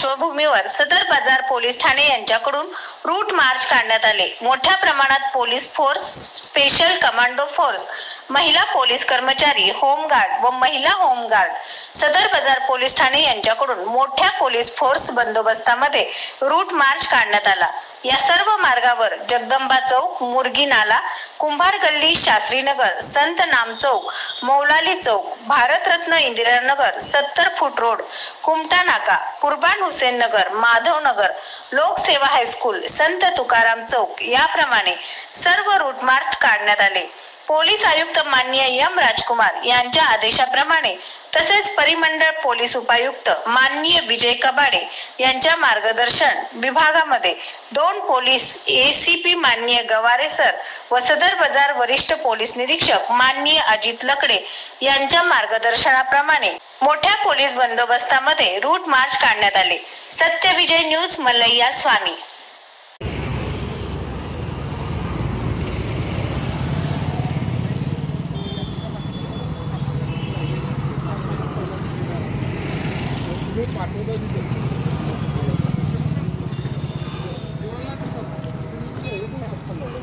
पार्श्वभूमीवर सदर बाजार पोलीस ठाणे यांच्याकडून रूट मार्च काढण्यात आले। मोठ्या प्रमाणात police force, special commando force, महिला पोलीस कर्मचारी, होमगार्ड व महिला होमगार्ड सदर बाजार पोलीस ठाणे यांच्याकडून मोठ्या पोलीस फोर्स बंदोबस्तामध्ये रूट मार्च काढण्यात आला। या सर्व मार्गावर जगदंबा चौक, मुरगी नाला, कुंभार गल्ली, शास्त्रीनगर, संत नाम चौक, मौलाली चौक, भारतरत्न इंदिरानगर, 70 फूट रोड, कुमटा नाका, कुर्बान हुसेन नगर, माधव नगर, लोकसेवा हायस्कूल, संत तुकाराम चौक याप्रमाणे सर्व रूट मार्च काढण्यात आले। पोलीस आयुक्त माननीय एम राजकुमार यांच्या आदेशाप्रमाणे तसेच परिमंडळ पोलीस उपायुक्त माननीय विजय कबाडे यांच्या मार्गदर्शन विभागामध्ये 2 पोलीस एसीपी माननीय गवारे सर व सदर बाजार वरिष्ठ पोलीस निरीक्षक माननीय अजित लकडे यांच्या मार्गदर्शनाप्रमाणे मोठ्या पोलीस बंदोबस्तामध्ये रूट मार्च काढण्यात आले। सत्यविजय न्यूज, मल्लय्या स्वामी।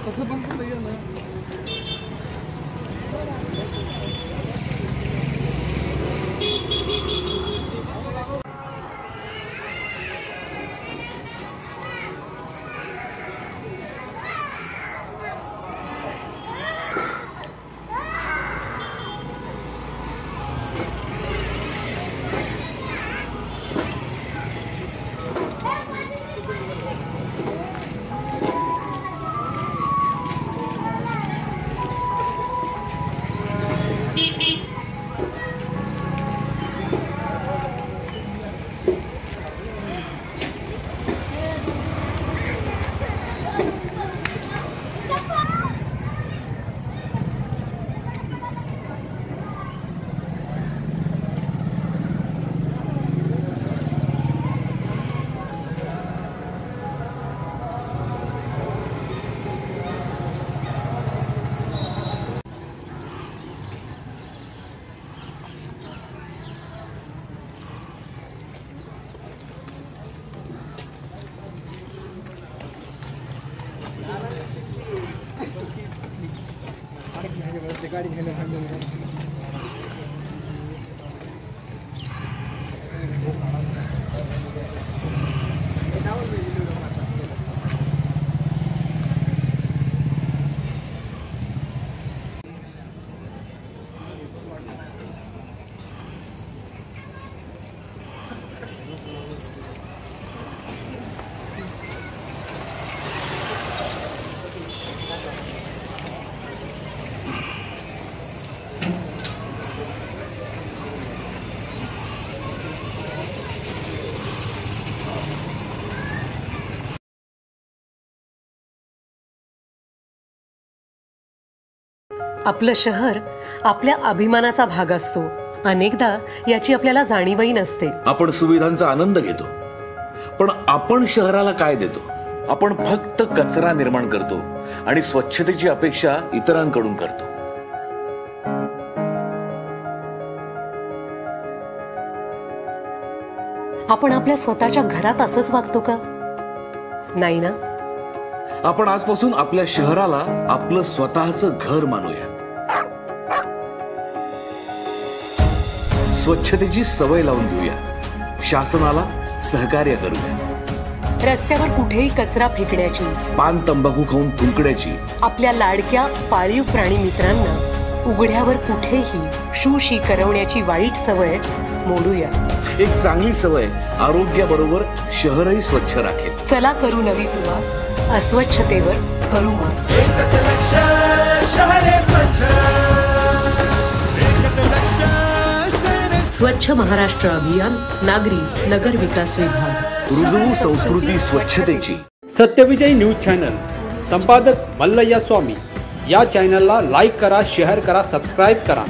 कसं बंद केलं ना? गाड़ी आपलं शहर आपल्या अभिमानाचा भाग असतो। अनेकदा याची आपल्याला जाणीवही नसते। आपण सुविधांचा आनंद घेतो, पण आपण शहराला काय देतो? आपण फक्त कचरा निर्माण करतो आणि स्वच्छतेची अपेक्षा इतरांकडून करतो। आपण आपल्या स्वतःच्या घरात असंच वागतो का? नाही ना। आपण आजपासून आपल्या शहराला आपलं स्वतःचं घर मानूया। स्वच्छतेची सवय लावून घेऊया, शासनाला सहकार्य करूया। रस्त्यावर कुठेही कचरा फेकण्याची, पान तंबाखू खाऊन थुंकण्याची, आपल्या लाडक्या पाळीव प्राणी मित्रांना उघड्यावर कुठेही शूशी करवण्याची वाईट सवय मोडूया। एक चांगली सवय आरोग्याबरोबर शहरही स्वच्छ राखेल। चला करू नवी सुरुवात, अस्वच्छतेवर करू मात। एकच लक्ष, शहरे स्वच्छ, एकच लक्ष, शहरे स्वच्छ महाराष्ट्र अभियान, नागरी नगर विकास विभाग। रुजवू संस्कृती स्वच्छतेची। सत्यविजय न्यूज चॅनल, संपादक मल्लय्या स्वामी। या चॅनलला लाईक करा, शेअर करा, सबस्क्राईब करा।